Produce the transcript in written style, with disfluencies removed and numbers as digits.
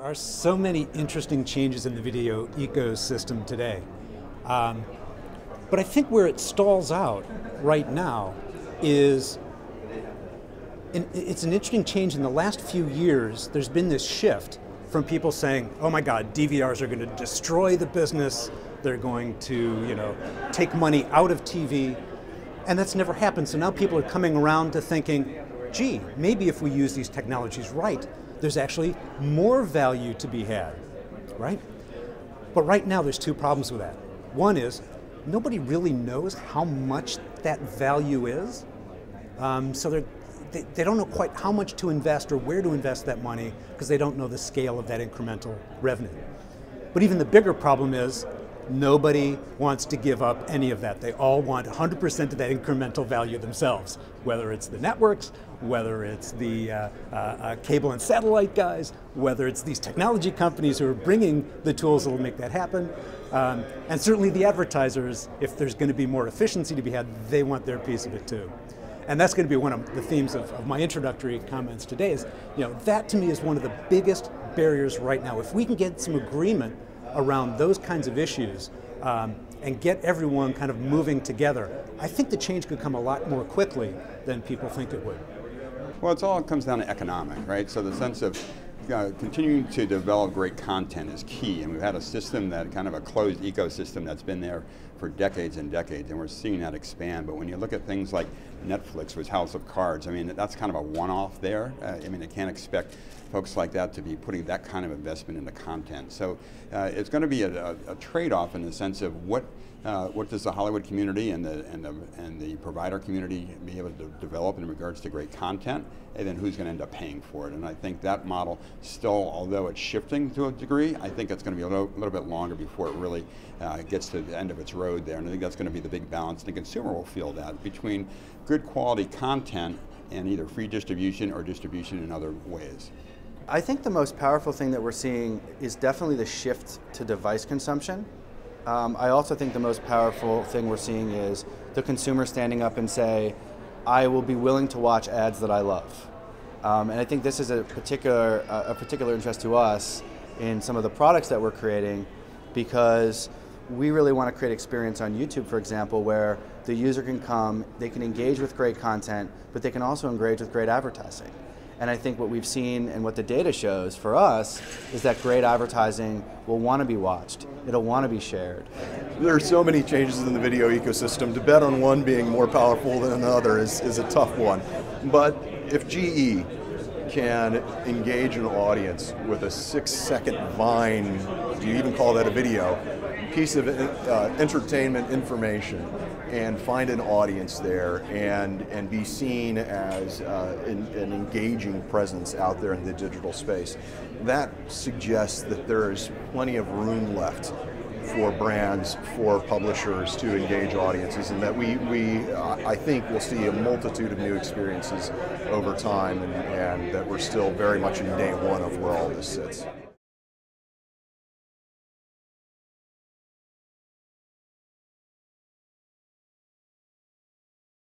are so many interesting changes in the video ecosystem today. But I think where it stalls out right now is, it's an interesting change. In the last few years, there's been this shift from people saying, oh my God, DVRs are going to destroy the business, they're going to take money out of TV, and that's never happened. So now people are coming around to thinking, gee, maybe if we use these technologies right, there's actually more value to be had, right? But right now there's two problems with that. One is, nobody really knows how much that value is. So they don't know quite how much to invest or where to invest that money because they don't know the scale of that incremental revenue. But even the bigger problem is nobody wants to give up any of that. They all want 100% of that incremental value themselves, whether it's the networks, whether it's the cable and satellite guys, whether it's these technology companies who are bringing the tools that will make that happen, and certainly the advertisers, if there's going to be more efficiency to be had, they want their piece of it too. And that's going to be one of the themes of my introductory comments today is, that to me is one of the biggest barriers right now. If we can get some agreement around those kinds of issues and get everyone kind of moving together, I think the change could come a lot more quickly than people think it would. Well, it all comes down to economic, right? So the sense of continuing to develop great content is key, and we've had a system that kind of a closed ecosystem that's been there for decades and decades, and we're seeing that expand. But when you look at things like Netflix with House of Cards, I mean, that's kind of a one-off there. I mean, I can't expect folks like that to be putting that kind of investment into content. So it's going to be a trade-off in the sense of what does the Hollywood community and the provider community be able to develop in regards to great content, and then who's going to end up paying for it. And I think that model still, although it's shifting to a degree, I think it's going to be a little bit longer before it really gets to the end of its road there. And I think that's going to be the big balance. The consumer will feel that between good quality content and either free distribution or distribution in other ways. I think the most powerful thing that we're seeing is definitely the shift to device consumption. I also think the most powerful thing we're seeing is the consumer standing up and say, I will be willing to watch ads that I love. And I think this is a particular interest to us in some of the products that we're creating, because we really want to create experience on YouTube, for example, where the user can come, they can engage with great content, but they can also engage with great advertising. And I think what we've seen and what the data shows for us is that great advertising will want to be watched. It'll want to be shared. There are so many changes in the video ecosystem. To bet on one being more powerful than another is a tough one. But if GE can engage an audience with a 6-second Vine, do you even call that a video, piece of entertainment information, and find an audience there and be seen as an engaging presence out there in the digital space, that suggests that there is plenty of room left for brands, for publishers to engage audiences, and that I think we'll see a multitude of new experiences over time, and that we're still very much in day one of where all this sits.